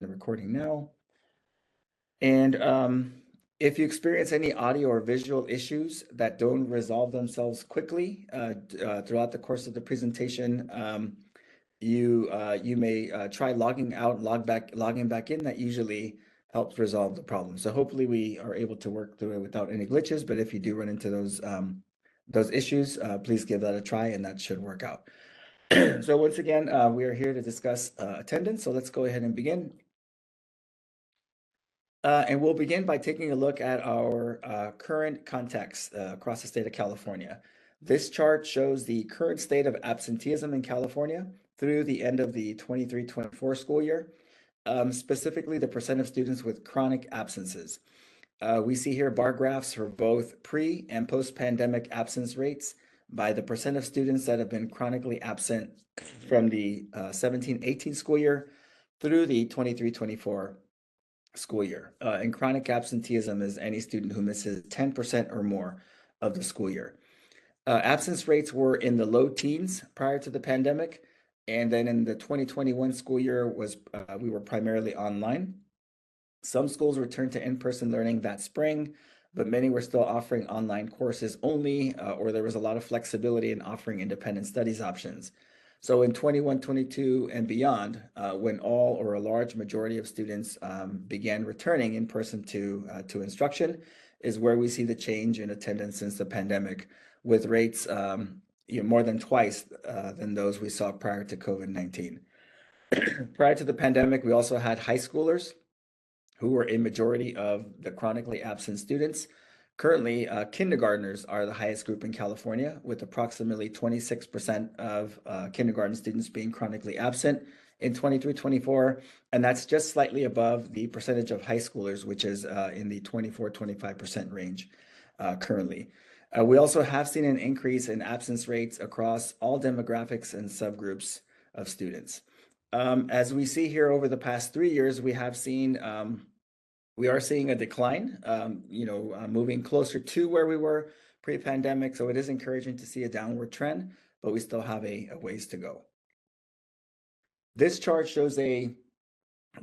the recording now. And if you experience any audio or visual issues that don't resolve themselves quickly throughout the course of the presentation, you may try logging out, logging back in. That usually helps resolve the problem. So hopefully we are able to work through it without any glitches. But if you do run into those issues, please give that a try, and that should work out. So once again, we are here to discuss attendance. So let's go ahead and begin. And we'll begin by taking a look at our current context across the state of California. This chart shows the current state of absenteeism in California through the end of the 23-24 school year, specifically the percent of students with chronic absences. We see here bar graphs for both pre and post-pandemic absence rates by the percent of students that have been chronically absent from the 17-18 school year through the 23-24 school year. And chronic absenteeism is any student who misses 10% or more of the school year. Absence rates were in the low teens prior to the pandemic. And then in the 2021 school year we were primarily online. Some schools returned to in-person learning that spring, but many were still offering online courses only, or there was a lot of flexibility in offering independent studies options. So in 21-22 and beyond, when all or a large majority of students began returning in person to instruction, is where we see the change in attendance since the pandemic, with rates more than twice than those we saw prior to COVID-19. Prior to the pandemic, we also had high schoolers who were a majority of the chronically absent students. Currently, kindergartners are the highest group in California, with approximately 26% of kindergarten students being chronically absent in 23-24, and that's just slightly above the percentage of high schoolers, which is in the 24-25% range currently. We also have seen an increase in absence rates across all demographics and subgroups of students. As we see here over the past 3 years, we are seeing a decline, moving closer to where we were pre-pandemic. So it is encouraging to see a downward trend, but we still have a ways to go. This chart shows a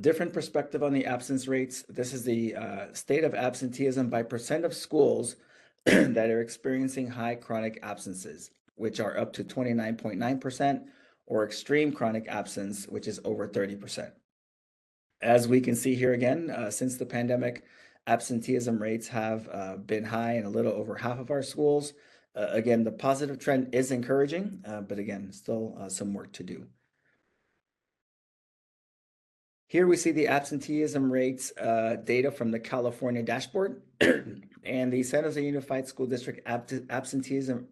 different perspective on the absence rates. This is the state of absenteeism by percent of schools that are experiencing high chronic absences, which are up to 29.9%, or extreme chronic absence, which is over 30%. As we can see here again, since the pandemic, absenteeism rates have been high in a little over half of our schools. Again, the positive trend is encouraging, but again, still some work to do. Here we see the absenteeism rates data from the California dashboard, and the San Jose Unified School District absenteeism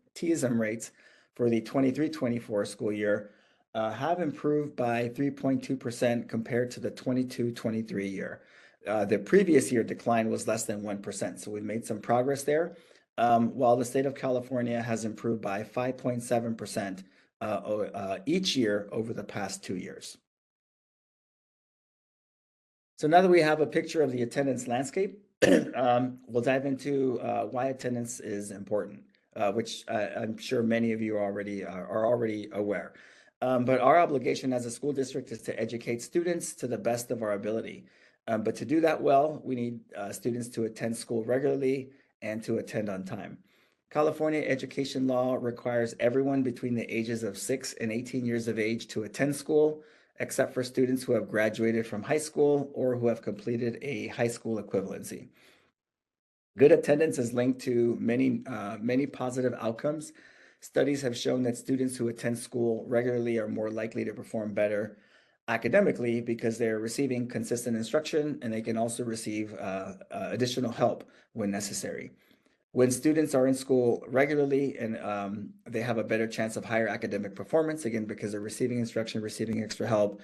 rates for the 23-24 school year have improved by 3.2% compared to the 22-23 year. The previous year decline was less than 1%, so we've made some progress there, while the state of California has improved by 5.7% each year over the past 2 years. So now that we have a picture of the attendance landscape, we'll dive into why attendance is important, which I'm sure many of you are already aware. But our obligation as a school district is to educate students to the best of our ability. But to do that well, we need students to attend school regularly and to attend on time. California education law requires everyone between the ages of 6 and 18 years of age to attend school, except for students who have graduated from high school or who have completed a high school equivalency. Good attendance is linked to many positive outcomes. Studies have shown that students who attend school regularly are more likely to perform better academically because they're receiving consistent instruction, and they can also receive additional help when necessary. When students are in school regularly, and they have a better chance of higher academic performance, again, because they're receiving instruction, receiving extra help,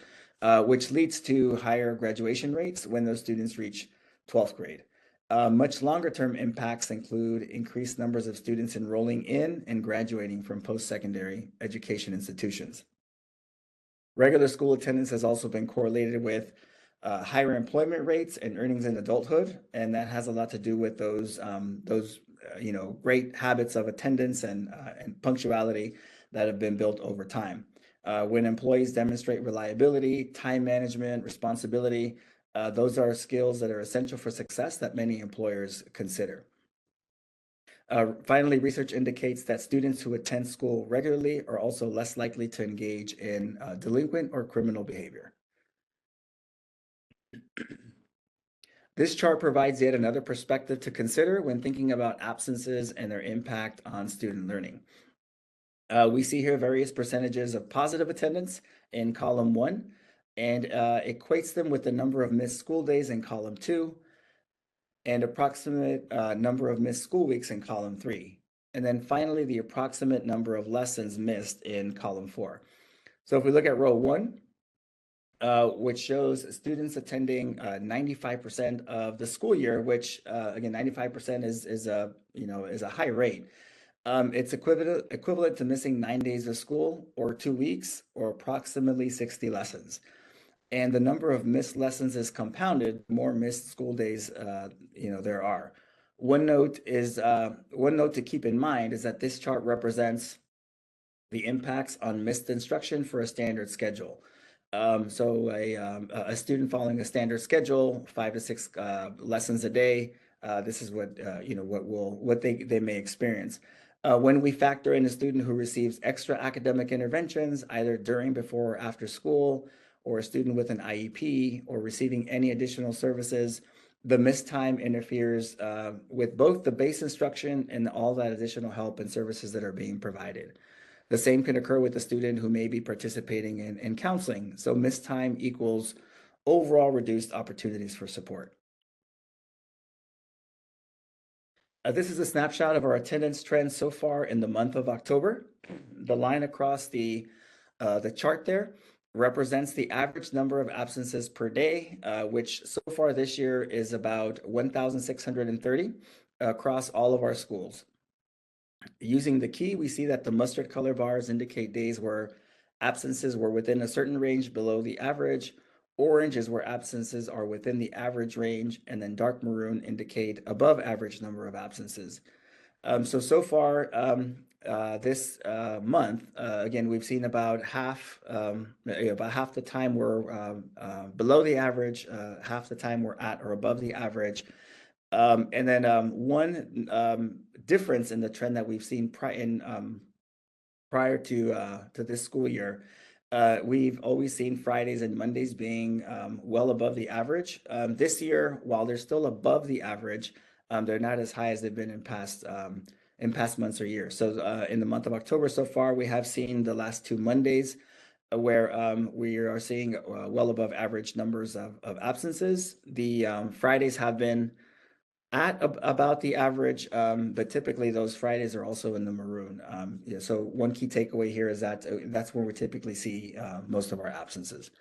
which leads to higher graduation rates when those students reach 12th grade. Much longer term impacts include increased numbers of students enrolling in and graduating from post-secondary education institutions. Regular school attendance has also been correlated with higher employment rates and earnings in adulthood, and that has a lot to do with those great habits of attendance and punctuality that have been built over time. When employees demonstrate reliability, time management, responsibility, those are skills that are essential for success that many employers consider. Finally, research indicates that students who attend school regularly are also less likely to engage in delinquent or criminal behavior. This chart provides yet another perspective to consider when thinking about absences and their impact on student learning. We see here various percentages of positive attendance in column 1 and equates them with the number of missed school days in column 2 and approximate number of missed school weeks in column 3. And then finally, the approximate number of lessons missed in column 4. So if we look at row 1, which shows students attending 95% of the school year, which again, 95% is a high rate. It's equivalent to missing 9 days of school or 2 weeks or approximately 60 lessons. And the number of missed lessons is compounded the more missed school days there are. One note to keep in mind is that this chart represents the impacts on missed instruction for a standard schedule. So a student following a standard schedule, 5 to 6 lessons a day, this is what they may experience. When we factor in a student who receives extra academic interventions, either during, before, or after school, or a student with an IEP, or receiving any additional services, the missed time interferes with both the base instruction and all that additional help and services that are being provided. The same can occur with a student who may be participating in counseling. So missed time equals overall reduced opportunities for support. This is a snapshot of our attendance trends so far in the month of October. The line across the chart there represents the average number of absences per day, which so far this year is about 1,630 across all of our schools. Using the key, we see that the mustard color bars indicate days where absences were within a certain range below the average. Orange is where absences are within the average range, and then dark maroon indicate above average number of absences. So far this month, again, we've seen about half the time we're below the average, half the time we're at or above the average. And then one difference in the trend that we've seen prior to this school year, we've always seen Fridays and Mondays being well above the average. This year, while they're still above the average, they're not as high as they've been in past months or years. So in the month of October so far, we have seen the last 2 Mondays where we are seeing well above average numbers of absences. The Fridays have been at about the average, but typically those Fridays are also in the maroon. So one key takeaway here is that that's where we typically see most of our absences.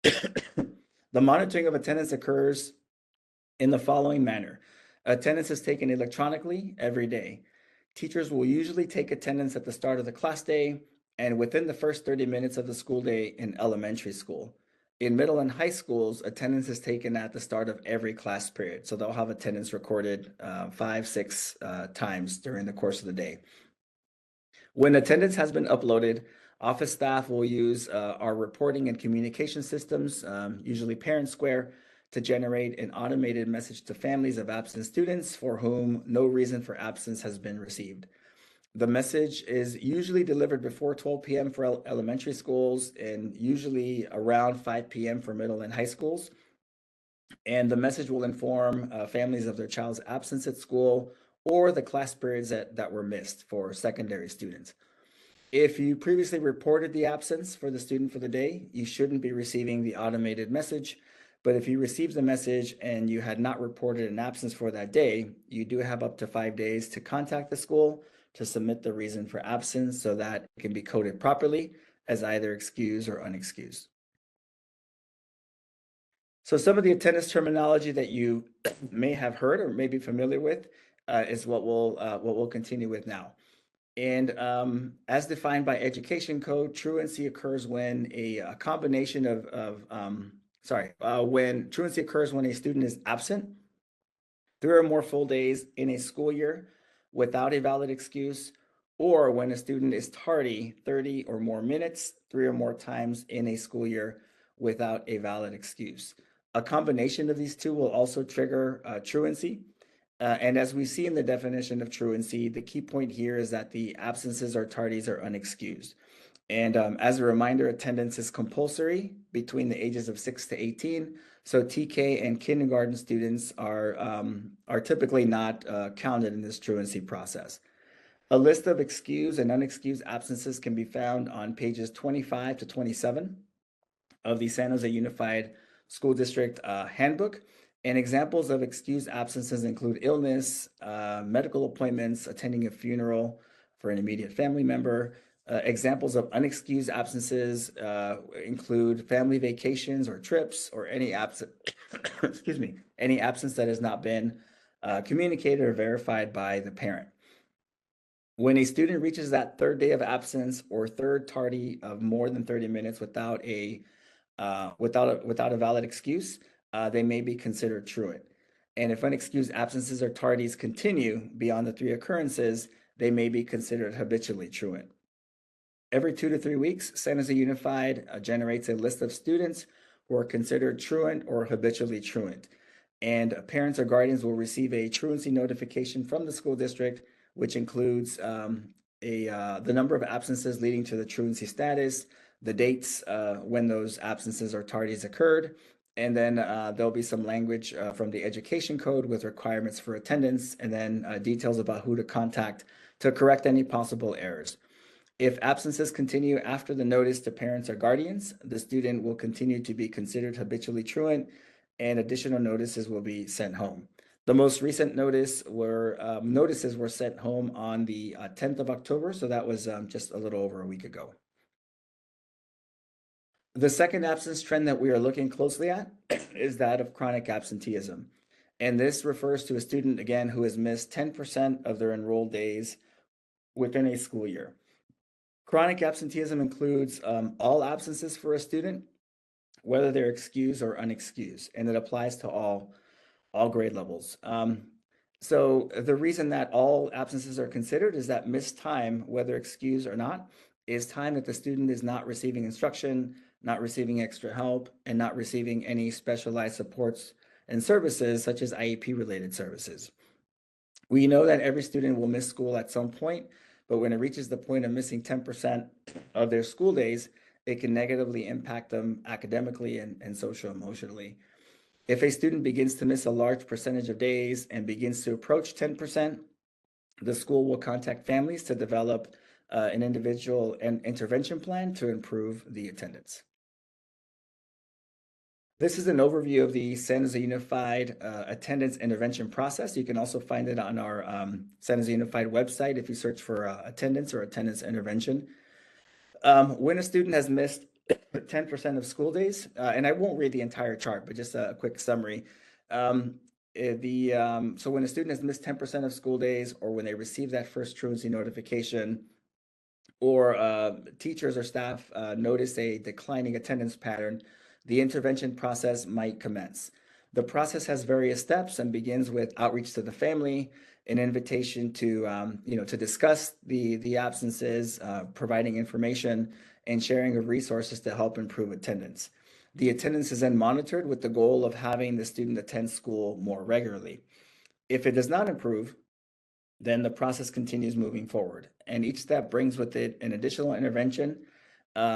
The monitoring of attendance occurs in the following manner. Attendance is taken electronically every day. Teachers will usually take attendance at the start of the class day and within the first 30 minutes of the school day in elementary school. In middle and high schools, attendance is taken at the start of every class period. So they'll have attendance recorded 5, 6 times during the course of the day. When attendance has been uploaded, office staff will use our reporting and communication systems, usually Parent Square, to generate an automated message to families of absent students for whom no reason for absence has been received. The message is usually delivered before 12 p.m. for elementary schools and usually around 5 p.m. for middle and high schools. And the message will inform families of their child's absence at school or the class periods that were missed for secondary students. If you previously reported the absence for the student for the day, you shouldn't be receiving the automated message. But if you received the message and you had not reported an absence for that day, you do have up to 5 days to contact the school to submit the reason for absence so that it can be coded properly as either excused or unexcused. So some of the attendance terminology that you may have heard or may be familiar with is what we'll continue with now. And as defined by Education Code, truancy occurs when a combination when truancy occurs when a student is absent 3 or more full days in a school year without a valid excuse, or when a student is tardy 30 or more minutes, 3 or more times in a school year without a valid excuse. A combination of these two will also trigger truancy. And as we see in the definition of truancy, the key point here is that the absences or tardies are unexcused. And as a reminder, attendance is compulsory between the ages of 6 to 18. So TK and kindergarten students are typically not counted in this truancy process. A list of excused and unexcused absences can be found on pages 25 to 27 of the San Jose Unified School District Handbook. And examples of excused absences include illness, medical appointments, attending a funeral for an immediate family member. Examples of unexcused absences include family vacations or trips, or any absence, excuse me, any absence that has not been communicated or verified by the parent. When a student reaches that third day of absence or third tardy of more than 30 minutes without a valid excuse, they may be considered truant. And if unexcused absences or tardies continue beyond the 3 occurrences, they may be considered habitually truant. Every 2 to 3 weeks, San Jose Unified generates a list of students who are considered truant or habitually truant. And parents or guardians will receive a truancy notification from the school district, which includes the number of absences leading to the truancy status, the dates when those absences or tardies occurred, and then there'll be some language from the education code with requirements for attendance, and then details about who to contact to correct any possible errors. If absences continue after the notice to parents or guardians, the student will continue to be considered habitually truant, and additional notices will be sent home. The most recent notices were sent home on the 10th of October, so that was just a little over a week ago. The second absence trend that we are looking closely at is that of chronic absenteeism. And this refers to a student, again, who has missed 10% of their enrolled days within a school year. Chronic absenteeism includes all absences for a student, whether they're excused or unexcused, and it applies to all grade levels. So the reason that all absences are considered is that missed time, whether excused or not, is time that the student is not receiving instruction, not receiving extra help, and not receiving any specialized supports and services such as IEP related services. We know that every student will miss school at some point, but when it reaches the point of missing 10% of their school days, it can negatively impact them academically and social emotionally. If a student begins to miss a large percentage of days and begins to approach 10%, the school will contact families to develop an individual and intervention plan to improve the attendance. This is an overview of the San Jose Unified attendance intervention process. You can also find it on our San Jose Unified website if you search for attendance or attendance intervention. When a student has missed 10% of school days, and I won't read the entire chart, but just a quick summary. So when a student has missed 10% of school days, or when they receive that first truancy notification, or teachers or staff notice a declining attendance pattern, the intervention process might commence. The process has various steps and begins with outreach to the family, an invitation to to discuss the absences, providing information, and sharing of resources to help improve attendance. The attendance is then monitored with the goal of having the student attend school more regularly. If it does not improve, then the process continues moving forward. And each step brings with it an additional intervention,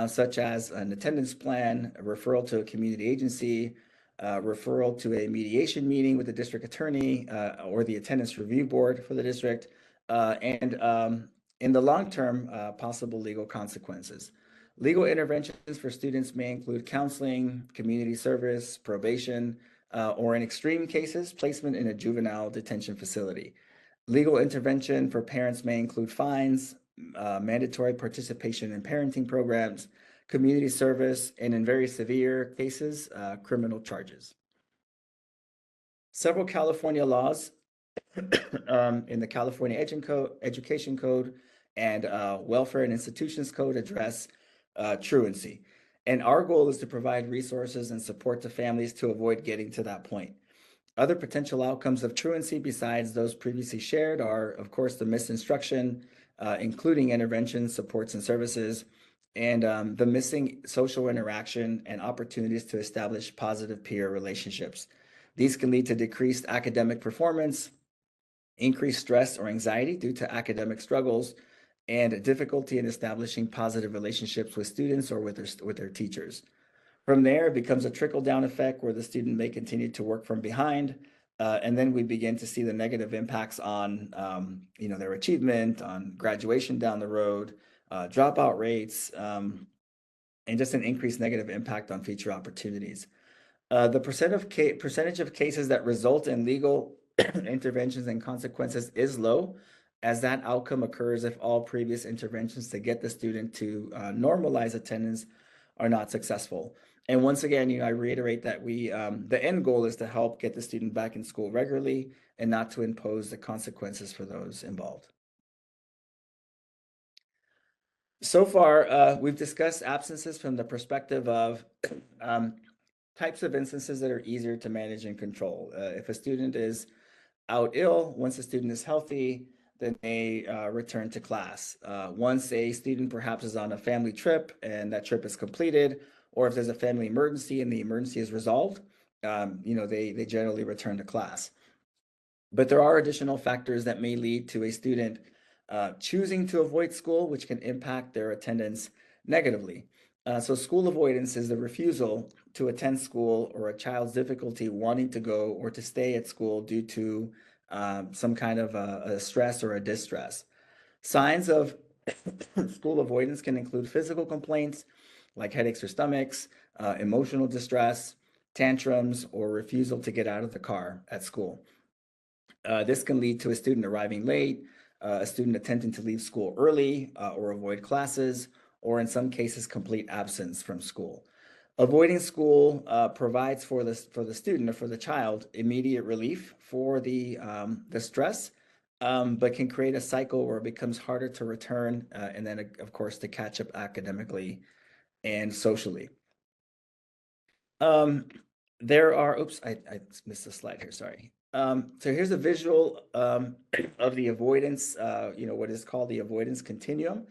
such as an attendance plan, a referral to a community agency, referral to a mediation meeting with the district attorney or the attendance review board for the district, and in the long term, possible legal consequences. Legal interventions for students may include counseling, community service, probation, or in extreme cases, placement in a juvenile detention facility. Legal intervention for parents may include fines, mandatory participation in parenting programs, community service, and in very severe cases, criminal charges. Several California laws in the California Education Code and Welfare and Institutions Code address truancy. And our goal is to provide resources and support to families to avoid getting to that point. Other potential outcomes of truancy besides those previously shared are, of course, the missed instruction, including interventions, supports, and services, and the missing social interaction and opportunities to establish positive peer relationships. These can lead to decreased academic performance, increased stress or anxiety due to academic struggles, and difficulty in establishing positive relationships with students or with their teachers. From there, it becomes a trickle-down effect where the student may continue to work from behind, and then we begin to see the negative impacts on, their achievement, on graduation down the road, dropout rates, and just an increased negative impact on future opportunities. The percentage of cases that result in legal interventions and consequences is low, as that outcome occurs if all previous interventions to get the student to normalize attendance are not successful. And once again, I reiterate that the end goal is to help get the student back in school regularly and not to impose the consequences for those involved. So far, we've discussed absences from the perspective of um, types of instances that are easier to manage and control. If a student is out ill, once a student is healthy, then they return to class. Once a student perhaps is on a family trip and that trip is completed, or if there's a family emergency and the emergency is resolved, they generally return to class. But there are additional factors that may lead to a student choosing to avoid school, which can impact their attendance negatively. So school avoidance is the refusal to attend school or a child's difficulty wanting to go or to stay at school due to some kind of a stress or a distress. Signs of school avoidance can include physical complaints like headaches or stomachs, emotional distress, tantrums, or refusal to get out of the car at school. This can lead to a student arriving late, a student attempting to leave school early or avoid classes, or in some cases, complete absence from school. Avoiding school provides for the student or for the child immediate relief for the stress, but can create a cycle where it becomes harder to return and then, of course, to catch up academically and socially. Um, oops, I missed a slide here, sorry. So here's a visual of the avoidance, what is called the avoidance continuum.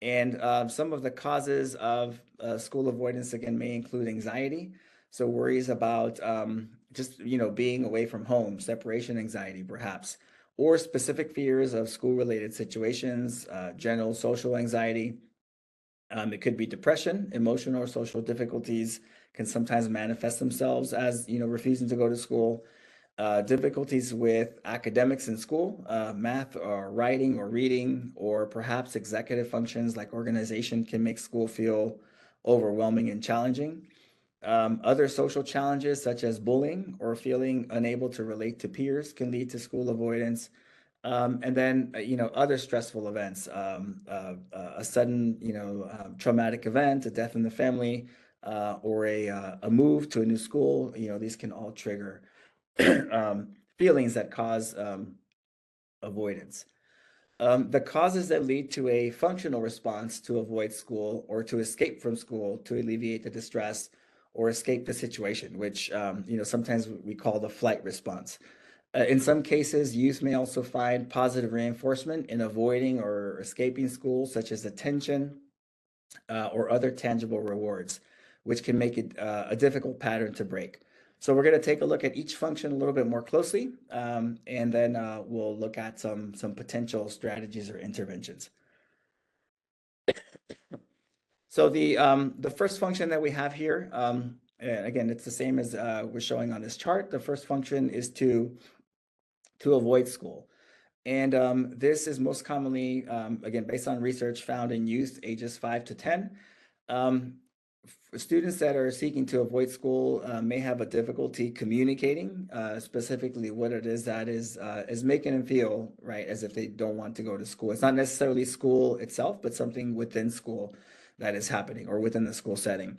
And some of the causes of school avoidance, again, may include anxiety. So worries about just, being away from home, separation anxiety, perhaps, or specific fears of school-related situations, general social anxiety. It could be depression, emotional or social difficulties can sometimes manifest themselves as, refusing to go to school. Difficulties with academics in school, math or writing or reading, or perhaps executive functions like organization can make school feel overwhelming and challenging. Other social challenges such as bullying or feeling unable to relate to peers can lead to school avoidance. And then, other stressful events, a sudden, traumatic event, a death in the family, or a move to a new school, these can all trigger feelings that cause avoidance. The causes that lead to a functional response to avoid school or to escape from school to alleviate the distress or escape the situation, which sometimes we call the flight response. In some cases, youth may also find positive reinforcement in avoiding or escaping school, such as attention or other tangible rewards, which can make it a difficult pattern to break. So we're going to take a look at each function a little bit more closely, and then we'll look at some potential strategies or interventions. So the first function that we have here, and again, it's the same as we're showing on this chart. The first function is to avoid school. And this is most commonly, again, based on research found in youth ages 5 to 10. Um, Students that are seeking to avoid school may have a difficulty communicating specifically what it is that is making them feel right as if they don't want to go to school. It's not necessarily school itself, but something within school that is happening or within the school setting.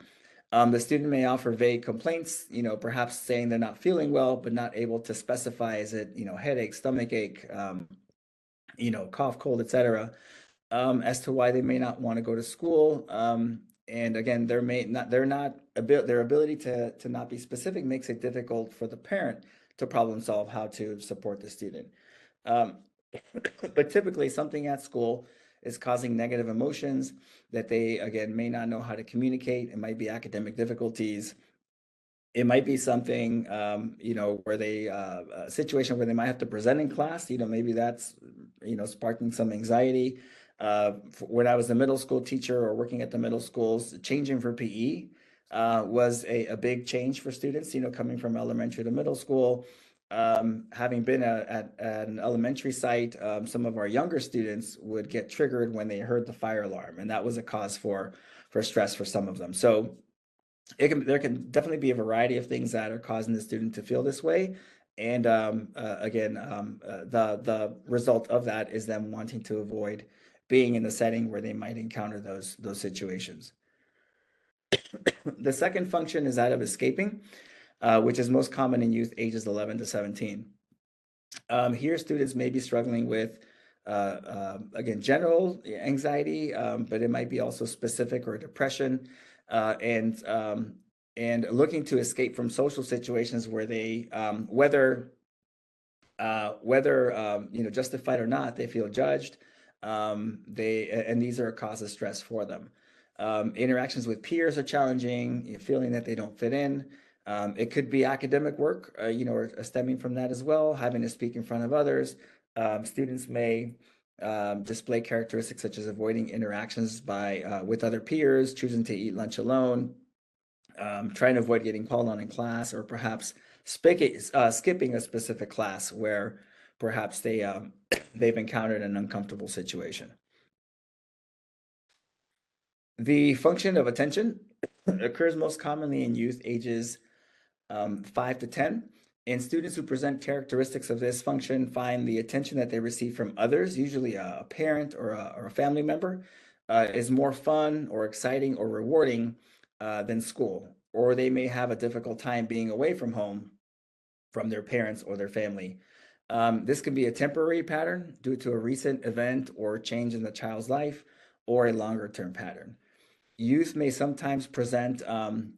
The student may offer vague complaints, perhaps saying they're not feeling well, but not able to specify, is it, headache, stomach ache, cough, cold, etc., as to why they may not want to go to school. And again, their ability to not be specific makes it difficult for the parent to problem solve how to support the student. Um, but typically something at school is causing negative emotions that they, again, may not know how to communicate. It might be academic difficulties. It might be something, where a situation where they might have to present in class, maybe that's, sparking some anxiety. When I was a middle school teacher or working at the middle schools, changing for PE was a big change for students, coming from elementary to middle school. Having been at an elementary site, some of our younger students would get triggered when they heard the fire alarm, and that was a cause for stress for some of them. So there can definitely be a variety of things that are causing the student to feel this way. And again, the result of that is them wanting to avoid being in a setting where they might encounter those situations. The second function is that of escaping, which is most common in youth ages 11 to 17. Here, students may be struggling with, again, general anxiety, but it might be also specific or depression, uh, and um, and looking to escape from social situations where they, whether justified or not, they feel judged. And these are a cause of stress for them. Interactions with peers are challenging, feeling that they don't fit in. It could be academic work, or stemming from that as well, having to speak in front of others. Students may display characteristics such as avoiding interactions with other peers, choosing to eat lunch alone, trying to avoid getting called on in class, or perhaps skipping a specific class where perhaps they've encountered an uncomfortable situation. The function of attention occurs most commonly in youth ages 5 to 10. And students who present characteristics of this function find the attention that they receive from others, usually a parent or a family member, is more fun or exciting or rewarding than school. Or they may have a difficult time being away from home, from their parents or their family. This can be a temporary pattern due to a recent event or change in the child's life, or a longer term pattern. Youth may sometimes present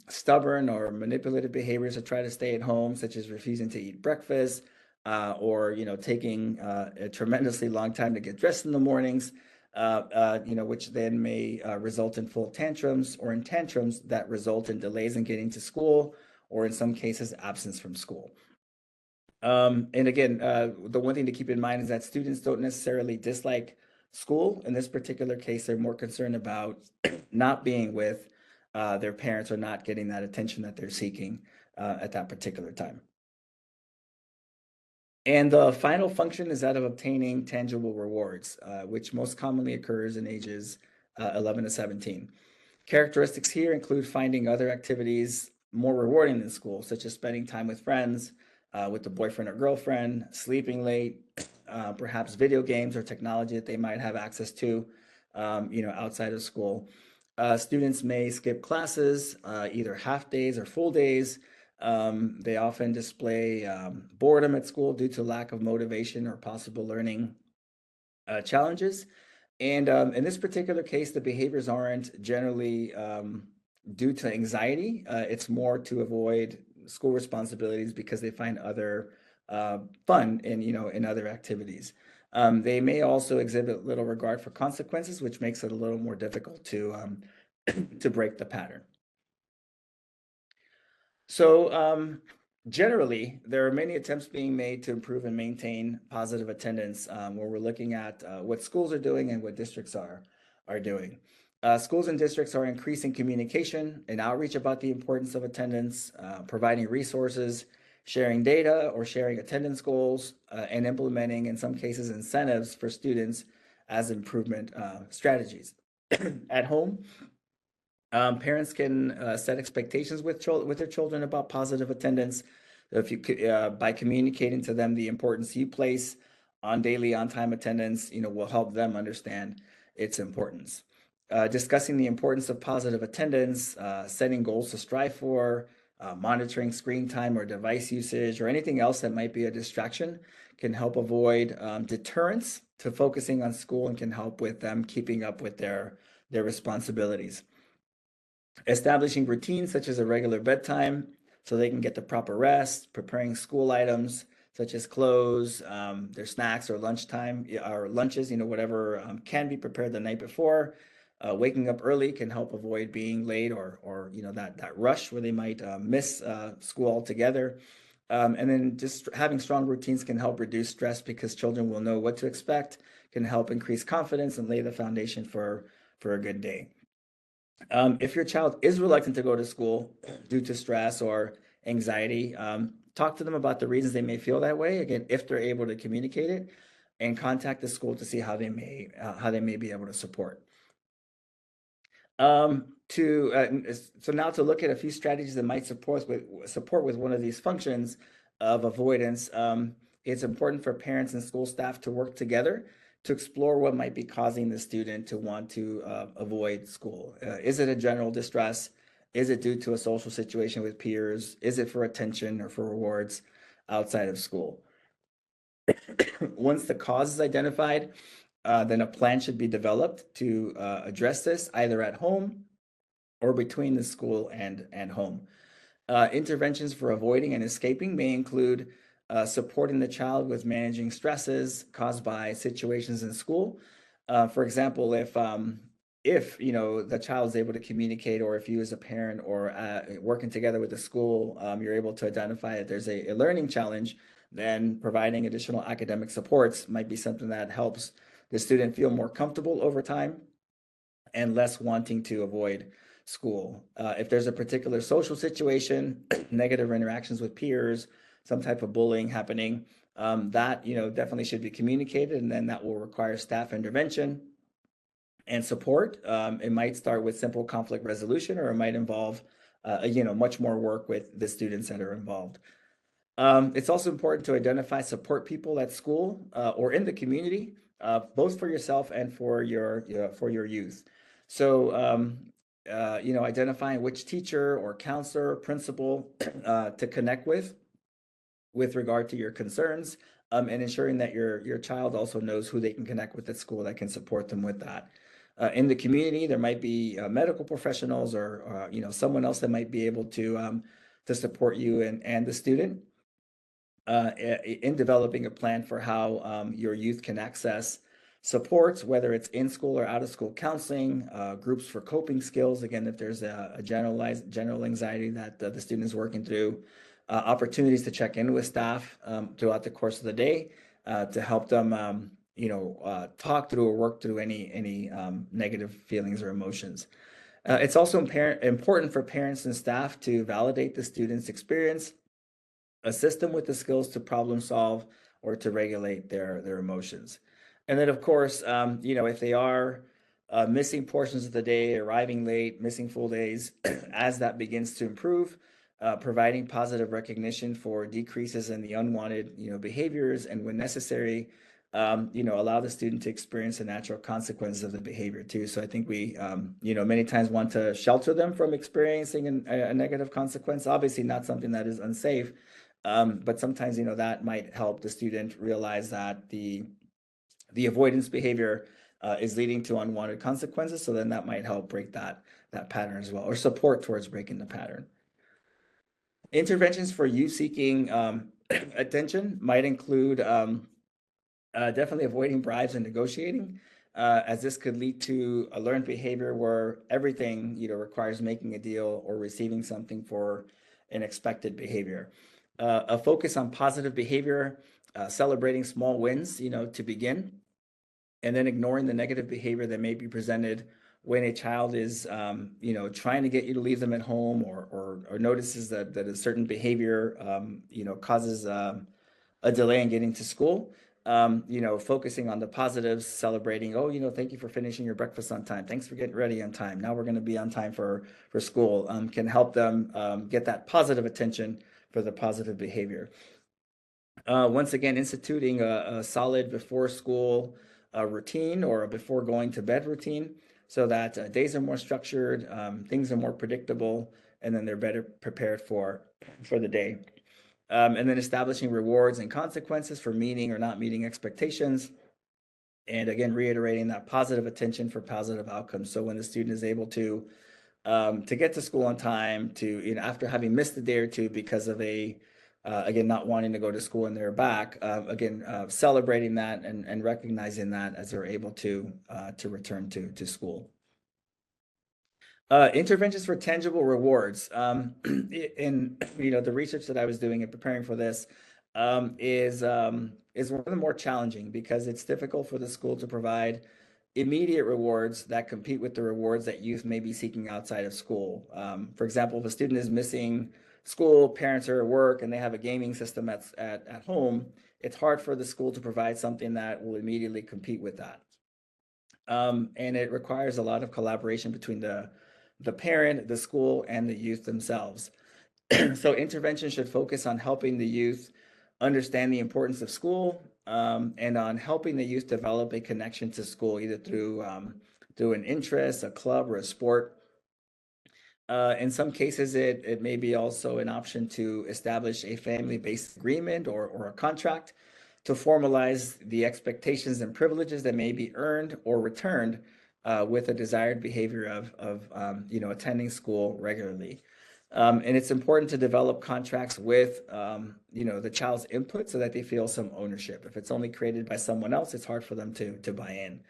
stubborn or manipulative behaviors to try to stay at home, such as refusing to eat breakfast, or taking a tremendously long time to get dressed in the mornings, which then may result in full tantrums, or in tantrums that result in delays in getting to school, or in some cases, absence from school. And again, the one thing to keep in mind is that students don't necessarily dislike school. In this particular case, they're more concerned about not being with their parents, or not getting that attention that they're seeking at that particular time. And the final function is that of obtaining tangible rewards, which most commonly occurs in ages 11 to 17. Characteristics here include finding other activities more rewarding than school, such as spending time with friends, with a boyfriend or girlfriend, sleeping late, perhaps video games or technology that they might have access to, outside of school. Students may skip classes, either half days or full days. They often display boredom at school due to lack of motivation or possible learning challenges. And in this particular case, the behaviors aren't generally due to anxiety. It's more to avoid school responsibilities because they find other fun in other activities. They may also exhibit little regard for consequences, which makes it a little more difficult to break the pattern. So, generally, there are many attempts being made to improve and maintain positive attendance, where we're looking at what schools are doing and what districts are doing. Schools and districts are increasing communication and outreach about the importance of attendance, providing resources, sharing data or sharing attendance goals, and implementing, in some cases, incentives for students as improvement strategies. At home, parents can set expectations with their children about positive attendance. If you by communicating to them the importance you place on daily on-time attendance, will help them understand its importance. Discussing the importance of positive attendance, setting goals to strive for, monitoring screen time or device usage, or anything else that might be a distraction, can help avoid deterrence to focusing on school, and can help with them keeping up with their responsibilities. Establishing routines such as a regular bedtime so they can get the proper rest, preparing school items, such as clothes, their snacks or lunchtime or lunches, whatever can be prepared the night before. Waking up early can help avoid being late or that rush where they might miss school altogether. And then just having strong routines can help reduce stress because children will know what to expect, can help increase confidence and lay the foundation for a good day. If your child is reluctant to go to school due to stress or anxiety, talk to them about the reasons they may feel that way. Again, if they're able to communicate it, and contact the school to see how they may be able to support. So now to look at a few strategies that might support with one of these functions of avoidance. It's important for parents and school staff to work together to explore what might be causing the student to want to avoid school. Is it a general distress? Is it due to a social situation with peers? Is it for attention or for rewards outside of school? Once the cause is identified, then a plan should be developed to address this either at home or between the school and home. Interventions for avoiding and escaping may include supporting the child with managing stresses caused by situations in school. For example, if the child is able to communicate, or if you as a parent or working together with the school, you're able to identify that there's a learning challenge, then providing additional academic supports might be something that helps the student feel more comfortable over time and less wanting to avoid school. If there's a particular social situation, negative interactions with peers, some type of bullying happening, that definitely should be communicated, and then that will require staff intervention and support. It might start with simple conflict resolution, or it might involve much more work with the students that are involved. It's also important to identify support people at school or in the community, both for yourself and for your youth. So, identifying which teacher or counselor, or principal to connect with regard to your concerns, and ensuring that your child also knows who they can connect with at school that can support them with that. In the community, there might be medical professionals or someone else that might be able to support you and the student in developing a plan for how your youth can access supports, whether it's in school or out of school counseling, groups for coping skills. Again, if there's a general anxiety that the student is working through, opportunities to check in with staff throughout the course of the day to help them, talk through or work through any negative feelings or emotions. It's also important for parents and staff to validate the student's experience, assist them with the skills to problem solve or to regulate their emotions. And then, of course, if they are missing portions of the day, arriving late, missing full days, as that begins to improve, providing positive recognition for decreases in the unwanted, behaviors, and when necessary, allow the student to experience the natural consequences of the behavior too. So I think we, many times want to shelter them from experiencing a negative consequence. Obviously, not something that is unsafe, but sometimes, that might help the student realize that the avoidance behavior is leading to unwanted consequences. So then that might help break that pattern as well, or support towards breaking the pattern. Interventions for youth seeking attention might include definitely avoiding bribes and negotiating, as this could lead to a learned behavior where everything requires making a deal or receiving something for an expected behavior. A focus on positive behavior, celebrating small wins, to begin, and then ignoring the negative behavior that may be presented when a child is, trying to get you to leave them at home, or notices that a certain behavior, causes a delay in getting to school. Focusing on the positives, celebrating, oh, thank you for finishing your breakfast on time. Thanks for getting ready on time. Now we're going to be on time for school, can help them get that positive attention for the positive behavior. Once again, instituting a solid before school routine, or a before going to bed routine, so that days are more structured, things are more predictable, and then they're better prepared for the day. And then establishing rewards and consequences for meeting or not meeting expectations. And again, reiterating that positive attention for positive outcomes. So when the student is able to get to school on time, to after having missed a day or two because of a again, not wanting to go to school and they're back, again, celebrating that and recognizing that as they're able to return to school. Interventions for tangible rewards. In the research that I was doing and preparing for this, is one of the more challenging because it's difficult for the school to provide immediate rewards that compete with the rewards that youth may be seeking outside of school. For example, if a student is missing school, parents are at work, and they have a gaming system at home, it's hard for the school to provide something that will immediately compete with that. And it requires a lot of collaboration between the parent, the school, and the youth themselves. So intervention should focus on helping the youth understand the importance of school, and on helping the youth develop a connection to school, either through an interest, a club, or a sport. In some cases, it may be also an option to establish a family-based agreement or a contract to formalize the expectations and privileges that may be earned or returned with a desired behavior of attending school regularly. And it's important to develop contracts with the child's input so that they feel some ownership. If it's only created by someone else, it's hard for them to buy in.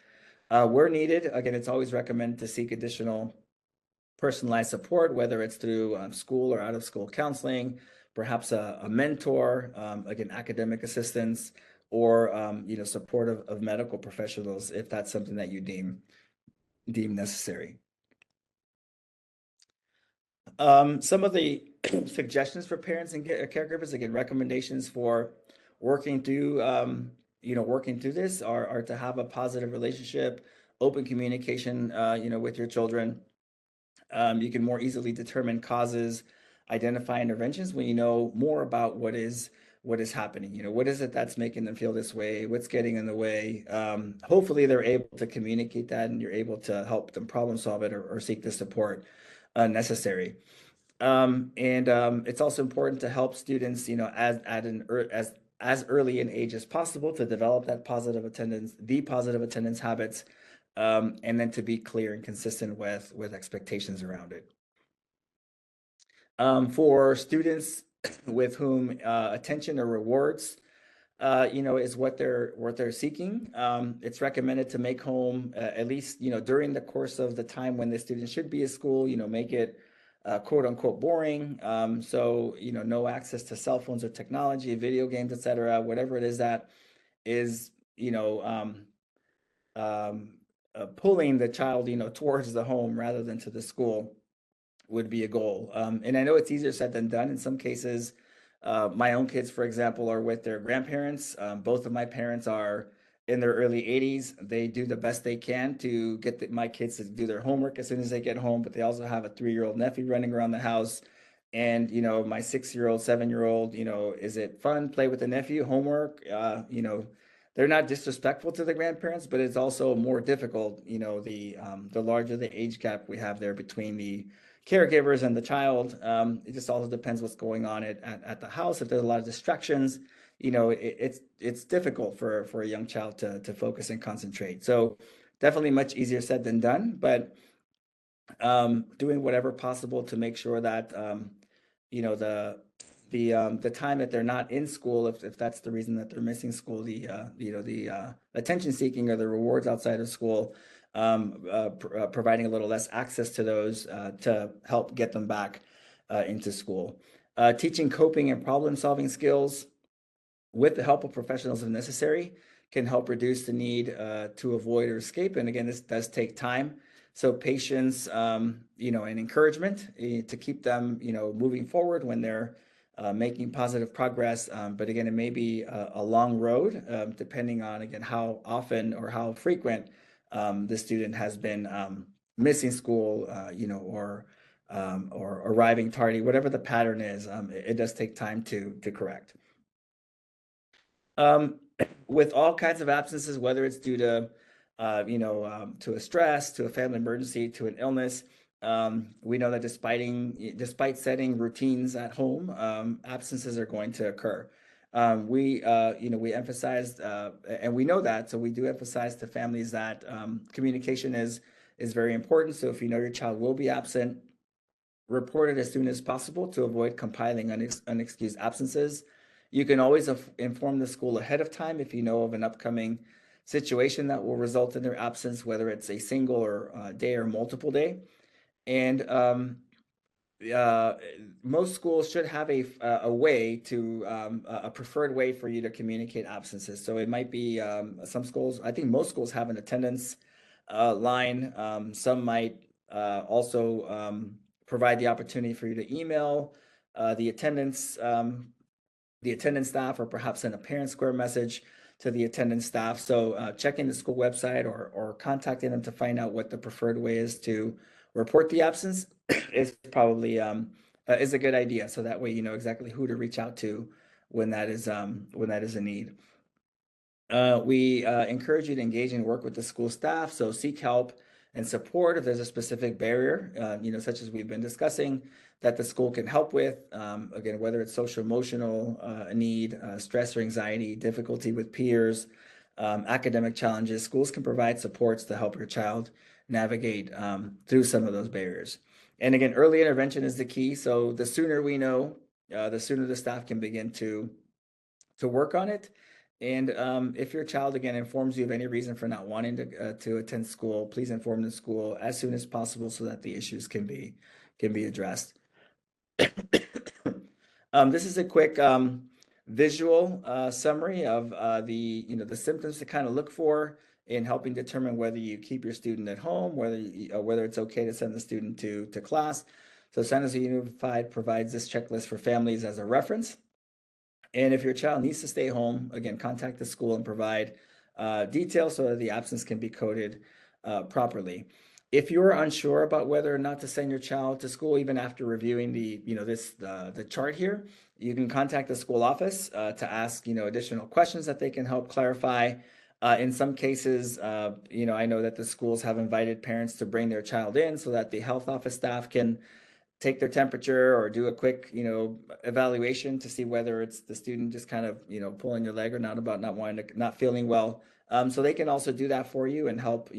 Where needed, again, it's always recommended to seek additional personalized support, whether it's through school or out of school counseling, perhaps a mentor, again, academic assistance, or support of medical professionals if that's something that you deem necessary. Some of the suggestions for parents and caregivers, again, recommendations for working through working through this are to have a positive relationship, open communication with your children. You can more easily determine causes, identify interventions when you know more about what is happening. What is it that's making them feel this way? What's getting in the way? Hopefully, they're able to communicate that, and you're able to help them problem solve it or seek the support necessary. And it's also important to help students, as early an age as possible to develop the positive attendance habits, and then to be clear and consistent with expectations around it. For students with whom attention or rewards, is what they're seeking. It's recommended to make home at least, during the course of the time when the student should be at school, make it quote unquote boring. So, no access to cell phones or technology, video games, etc. Whatever it is that is, um, pulling the child, towards the home rather than to the school would be a goal. And I know it's easier said than done in some cases. My own kids, for example, are with their grandparents. Both of my parents are in their early 80s. They do the best they can to get my kids to do their homework as soon as they get home, but they also have a 3-year-old nephew running around the house. And, my 6-year-old, 7-year-old, is it fun? Play with the nephew, homework? They're not disrespectful to the grandparents, but it's also more difficult, the larger the age gap we have there between the caregivers and the child. It just also depends what's going on at the house. If there's a lot of distractions, it's difficult for a young child to focus and concentrate. So definitely much easier said than done, but doing whatever possible to make sure that you know the time that they're not in school, if that's the reason that they're missing school, the attention seeking or the rewards outside of school, providing a little less access to those to help get them back into school. Teaching coping and problem solving skills with the help of professionals if necessary can help reduce the need to avoid or escape. And again, this does take time. So patience, and encouragement to keep them, moving forward when they're making positive progress. But again, it may be a long road, depending on, again, how often or how frequent the student has been missing school, or arriving tardy, whatever the pattern is. It does take time to correct. Um, with all kinds of absences, whether it's due to, to a stress, to a family emergency, to an illness, we know that despite setting routines at home, absences are going to occur. We emphasized, and we know that, so we do emphasize to families that communication is very important. So if you know your child will be absent, report it as soon as possible to avoid compiling unexcused absences. You can always inform the school ahead of time if you know of an upcoming situation that will result in their absence, whether it's a single or day or multiple day. And uh, most schools should have a way to a preferred way for you to communicate absences. So it might be some schools. I think most schools have an attendance line. Some might also provide the opportunity for you to email uh, the attendance um, the attendance staff, or perhaps send a parent square message to the attendance staff. So checking the school website or contacting them to find out what the preferred way is to report the absence is probably is a good idea. So that way you know exactly who to reach out to when that is a need. We encourage you to engage and work with the school staff. So seek help and support if there's a specific barrier, such as we've been discussing, that the school can help with. Again, whether it's social emotional need, stress or anxiety, difficulty with peers, academic challenges, schools can provide supports to help your child navigate through some of those barriers. And again, early intervention is the key. So the sooner we know, the sooner the staff can begin to work on it. And if your child again informs you of any reason for not wanting to attend school, please inform the school as soon as possible so that the issues can be addressed. This is a quick visual summary of the symptoms to kind of look for in helping determine whether you keep your student at home, whether it's okay to send the student to class. So San Jose Unified provides this checklist for families as a reference. And if your child needs to stay home, again, contact the school and provide details so that the absence can be coded properly. If you're unsure about whether or not to send your child to school, even after reviewing the chart here, you can contact the school office to ask additional questions that they can help clarify. In some cases, I know that the schools have invited parents to bring their child in so that the health office staff can take their temperature or do a quick, evaluation to see whether it's the student just kind of, pulling your leg or not, about not wanting to, not feeling well. So they can also do that for you and help,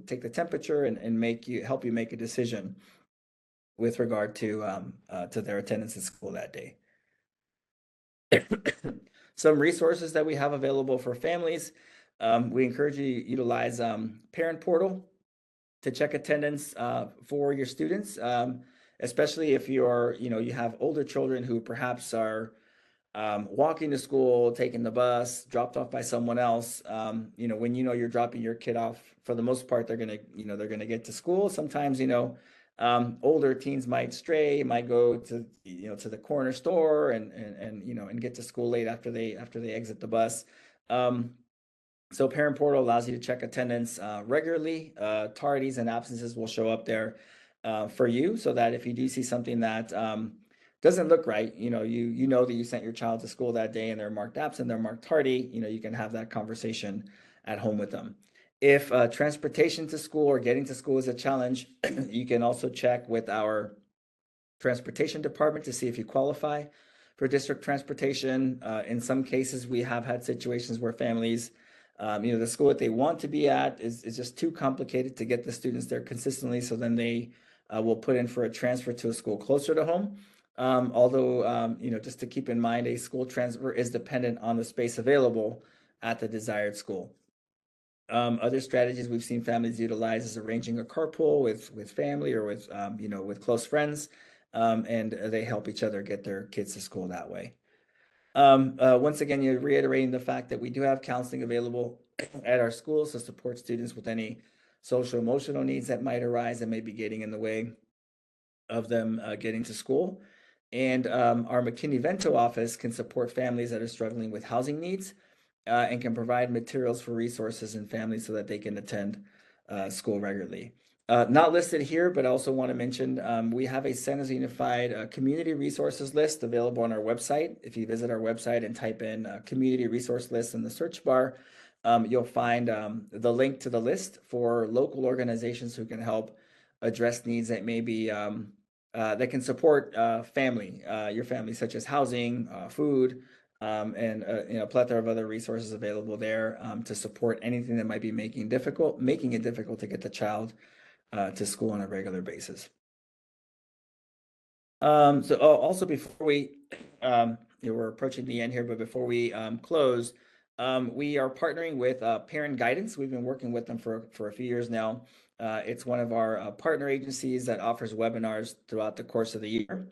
take the temperature and help you make a decision with regard to their attendance at school that day. Some resources that we have available for families. We encourage you to utilize Parent Portal to check attendance for your students, especially if you have older children who perhaps are walking to school, taking the bus, dropped off by someone else. When you're dropping your kid off, for the most part, they're gonna get to school. Sometimes, older teens might stray, might go to the corner store and get to school late after they exit the bus. Um, so Parent Portal allows you to check attendance regularly. Tardies and absences will show up there for you, so that if you do see something that doesn't look right, you know that you sent your child to school that day and they're marked absent, they're marked tardy, you can have that conversation at home with them. If transportation to school or getting to school is a challenge, you can also check with our transportation department to see if you qualify for district transportation. In some cases, we have had situations where families, the school that they want to be at is just too complicated to get the students there consistently. So then they will put in for a transfer to a school closer to home. Although, just to keep in mind, a school transfer is dependent on the space available at the desired school. Other strategies we've seen families utilize is arranging a carpool with family or with close friends, and they help each other get their kids to school that way. Once again, you're reiterating the fact that we do have counseling available at our schools to support students with any social emotional needs that might arise that may be getting in the way of them getting to school. And our McKinney-Vento office can support families that are struggling with housing needs and can provide materials for resources and families so that they can attend school regularly. Not listed here, but I also want to mention we have a San Jose Unified community resources list available on our website. If you visit our website and type in community resource list in the search bar, you'll find the link to the list for local organizations who can help address needs that may be that can support your family, such as housing, food, and a plethora of other resources available there to support anything that might be making it difficult to get the child to school on a regular basis. Also before we, we're approaching the end here, but before we close, we are partnering with Parent Guidance. We've been working with them for a few years now. It's one of our partner agencies that offers webinars throughout the course of the year.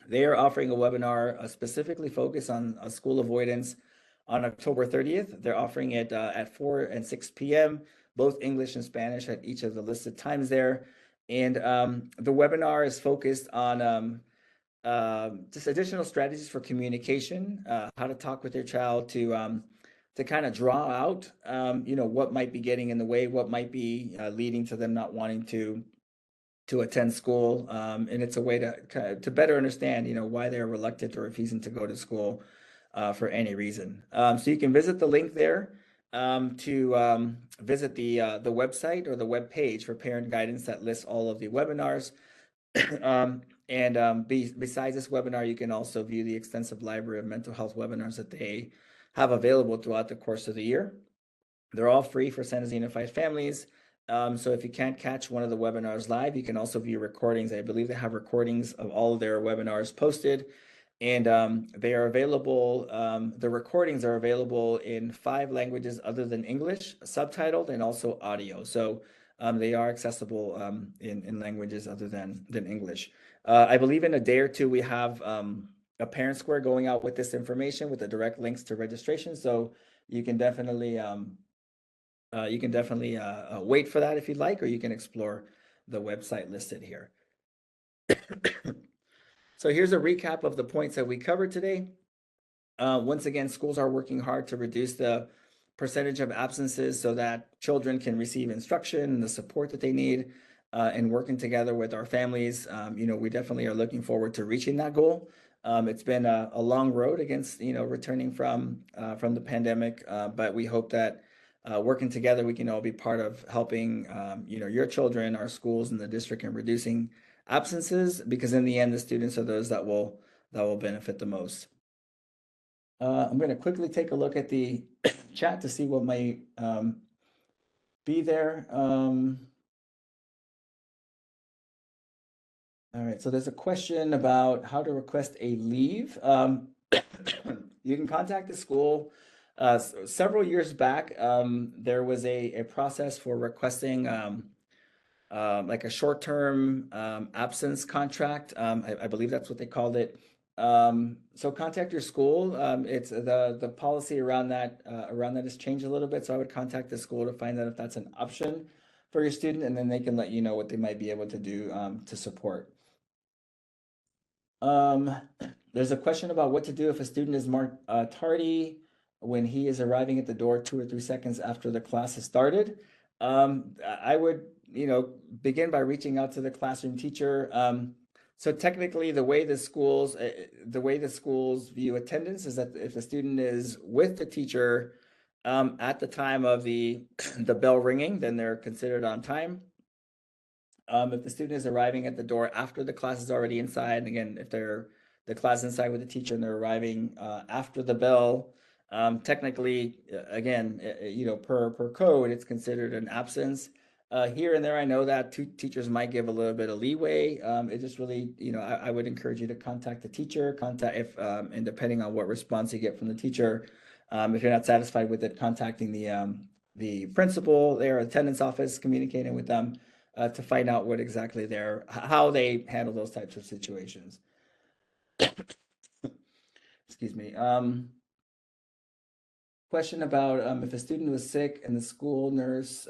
They are offering a webinar specifically focused on school avoidance on October 30th. They're offering it at 4 and 6 p.m., both English and Spanish at each of the listed times there. And the webinar is focused on just additional strategies for communication, how to talk with your child to kind of draw out, what might be getting in the way, what might be leading to them not wanting to attend school, and it's a way to better understand, why they're reluctant or refusing to go to school for any reason. So you can visit the link there to visit the website or the web page for Parent Guidance that lists all of the webinars. Besides this webinar, you can also view the extensive library of mental health webinars that they have available throughout the course of the year. They're all free for San Jose Unified families. So if you can't catch one of the webinars live, you can also view recordings. I believe they have recordings of all of their webinars posted, and they are available. The recordings are available in 5 languages other than English, subtitled, and also audio. So they are accessible in languages other than English. I believe in a day or two we have a parent square going out with this information with the direct links to registration. So you can definitely wait for that if you'd like, or you can explore the website listed here. So here's a recap of the points that we covered today. Once again, schools are working hard to reduce the percentage of absences so that children can receive instruction and the support that they need, and working together with our families. We definitely are looking forward to reaching that goal. It's been a long road against, returning from the pandemic, but we hope that working together, we can all be part of helping, your children, our schools, and the district in reducing absences, because in the end, the students are those that will benefit the most. I'm going to quickly take a look at the chat to see what might be there. All right, so there's a question about how to request a leave. You can contact the school. Several years back, there was a process for requesting like a short-term absence contract. I believe that's what they called it. So contact your school. It's the policy around that has changed a little bit. So I would contact the school to find out if that's an option for your student, and then they can let you know what they might be able to do to support. Um, there's a question about what to do if a student is marked tardy when he is arriving at the door 2 or 3 seconds after the class has started. I would, begin by reaching out to the classroom teacher. So technically, the way the schools view attendance is that if a student is with the teacher at the time of the the bell ringing, then they're considered on time. If the student is arriving at the door after the class is already inside, and again, if they're the class inside with the teacher and they're arriving after the bell, technically, again, per code, it's considered an absence. Here and there, I know that teachers might give a little bit of leeway. It just really, I would encourage you to contact the teacher, and depending on what response you get from the teacher, if you're not satisfied with it, contacting the principal, their attendance office, communicating with them to find out what exactly how they handle those types of situations. Excuse me. Question about if a student was sick and the school nurse,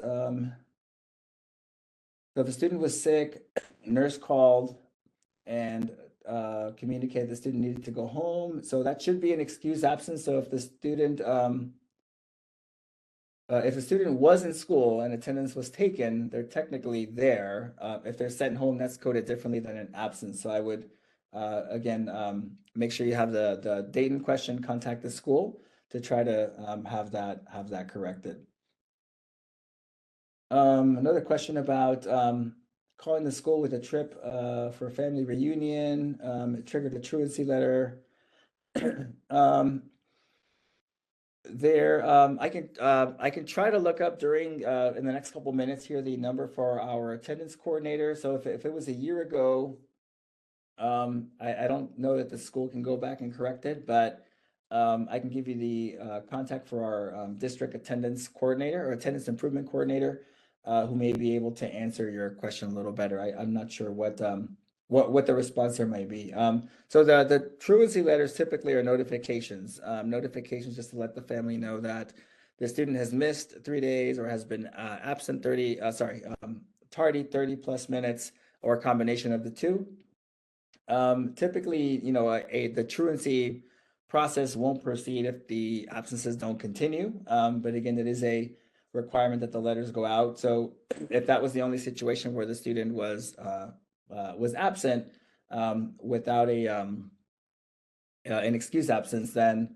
so if a student was sick, nurse called and communicated the student needed to go home. So that should be an excused absence. So if the student if a student was in school and attendance was taken, they're technically there. If they're sent home, that's coded differently than an absence. So I would, again, make sure you have the date in question, contact the school to try to have that corrected. Another question about calling the school with a trip for a family reunion. It triggered a truancy letter. I can try to look up during in the next couple minutes here the number for our attendance coordinator. So if it was a year ago, I don't know that the school can go back and correct it, but I can give you the contact for our district attendance coordinator or attendance improvement coordinator, who may be able to answer your question a little better. I'm not sure what the response there might be. So the truancy letters typically are notifications, notifications just to let the family know that the student has missed 3 days or has been absent 30, tardy 30 plus minutes, or a combination of the two. Typically, the truancy process won't proceed if the absences don't continue. But again, it is a requirement that the letters go out. So if that was the only situation where the student was absent without an excused absence, then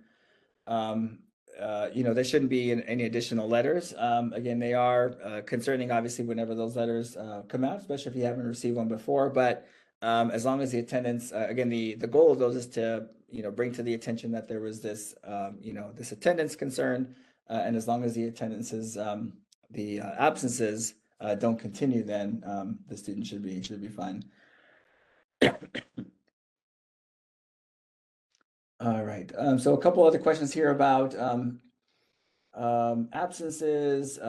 um, there shouldn't be any additional letters. Again, they are concerning, obviously, whenever those letters come out, especially if you haven't received one before. But as long as the attendance, again, the goal of those is to, bring to the attention that there was this, this attendance concern. And as long as the attendances, the absences don't continue, then the student should be fine. All right. So a couple other questions here about absences,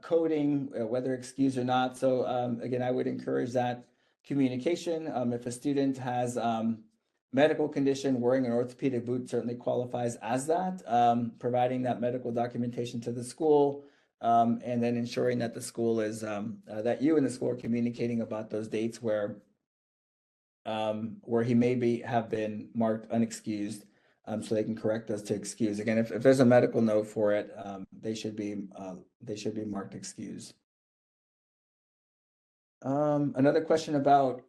coding, whether excused or not. So again, I would encourage that communication. If a student has medical condition, wearing an orthopedic boot certainly qualifies as that. Providing that medical documentation to the school, and then ensuring that the school is that you and the school are communicating about those dates where he may have been marked unexcused, so they can correct us to excuse. Again, if there's a medical note for it, they should be marked excused. Another question about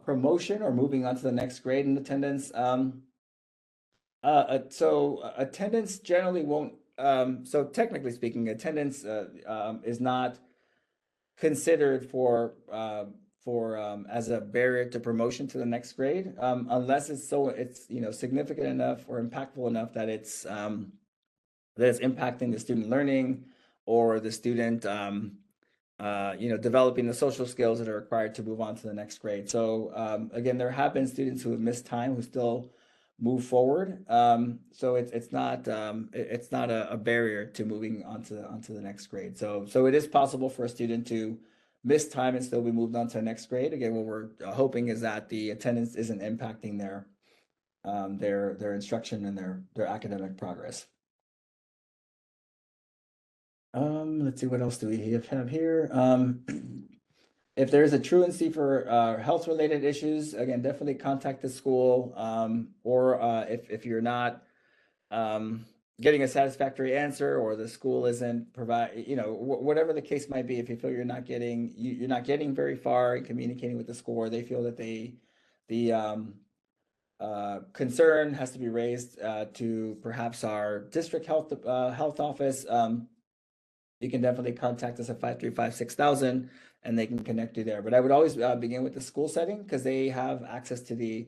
promotion or moving on to the next grade in attendance. So attendance generally won't. So technically speaking, attendance is not considered for as a barrier to promotion to the next grade, unless it's significant enough or impactful enough that it's impacting the student learning, or the student developing the social skills that are required to move on to the next grade. So again, there have been students who have missed time who still move forward. So it's not a barrier to moving onto the next grade. So it is possible for a student to miss time and still be moved on to the next grade. Again, what we're hoping is that the attendance isn't impacting their instruction and their academic progress. Let's see, what else do we have here? If there's a truancy for health-related issues, again, definitely contact the school. Or if you're not getting a satisfactory answer, or the school isn't provide, whatever the case might be, if you feel you're not getting very far in communicating with the school, or they feel that the concern has to be raised to perhaps our district health office. You can definitely contact us at 535-6000, and they can connect you there. But I would always begin with the school setting, because they have access to the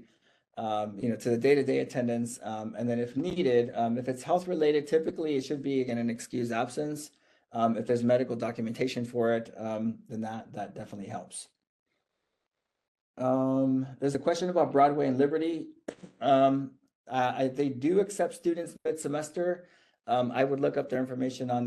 day-to-day attendance. And then if needed, if it's health related, typically it should be, again, an excused absence. If there's medical documentation for it, then that definitely helps. There's a question about Broadway and Liberty. They do accept students mid-semester. I would look up their information on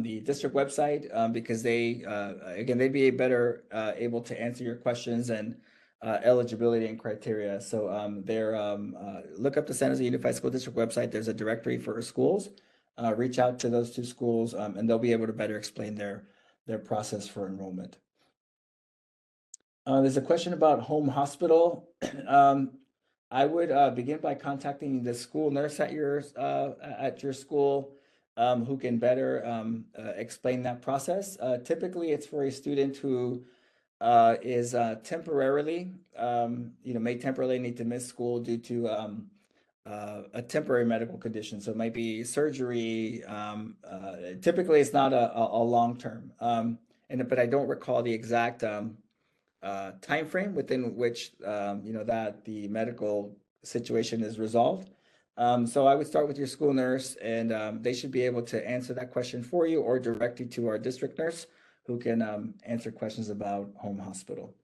the district website, because again, they'd be better able to answer your questions and eligibility and criteria. So look up the San Jose Unified School District website. There's a directory for schools. Reach out to those two schools, and they'll be able to better explain their process for enrollment. There's a question about home hospital. I would begin by contacting the school nurse at your school, who can better explain that process. Typically, it's for a student who is temporarily, may temporarily need to miss school due to a temporary medical condition. So it might be surgery. Typically, it's not a long term. But I don't recall the exact time frame within which that the medical situation is resolved. So I would start with your school nurse, and they should be able to answer that question for you, or direct you to our district nurse, who can answer questions about home hospital.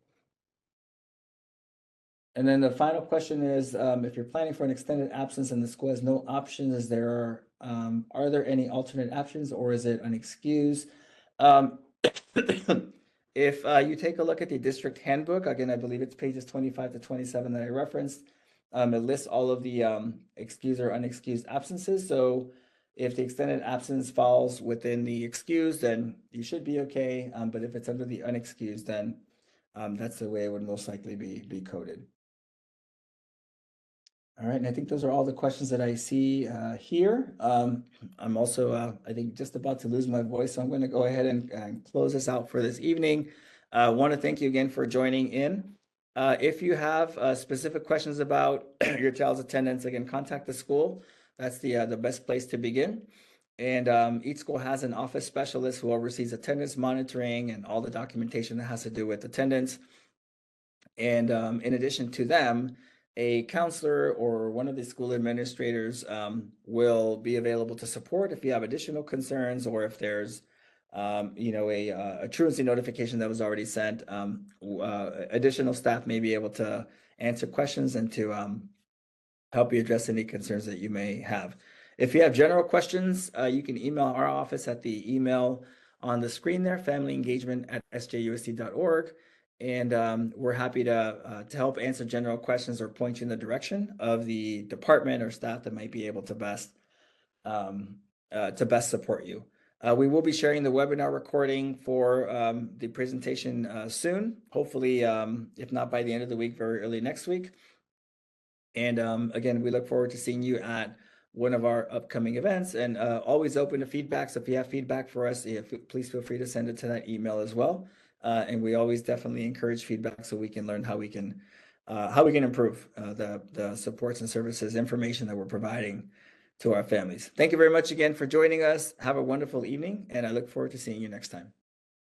And then the final question is, if you're planning for an extended absence and the school has no options, are there any alternate options or is it unexcused? Um, if you take a look at the district handbook, again, I believe it's pages 25 to 27 that I referenced, it lists all of the excused or unexcused absences. So if the extended absence falls within the excused, then you should be okay. But if it's under the unexcused, then that's the way it would most likely be coded. All right, and I think those are all the questions that I see here. I'm also, I think, just about to lose my voice, so I'm going to go ahead and close this out for this evening. I want to thank you again for joining in. If you have specific questions about your child's attendance, again, contact the school. That's the best place to begin. And each school has an office specialist who oversees attendance monitoring and all the documentation that has to do with attendance. And in addition to them, a counselor or one of the school administrators will be available to support if you have additional concerns or if there's a truancy notification that was already sent. Additional staff may be able to answer questions and to help you address any concerns that you may have. If you have general questions, you can email our office at the email on the screen there, familyengagement@sjusc.org. And we're happy to help answer general questions or point you in the direction of the department or staff that might be able to best support you. We will be sharing the webinar recording for the presentation soon, hopefully, if not by the end of the week, very early next week. And again, we look forward to seeing you at one of our upcoming events, and always open to feedback. So if you have feedback for us, please feel free to send it to that email as well. And we always definitely encourage feedback so we can learn how we can improve the supports and services information that we're providing to our families. Thank you very much again for joining us. Have a wonderful evening, and I look forward to seeing you next time.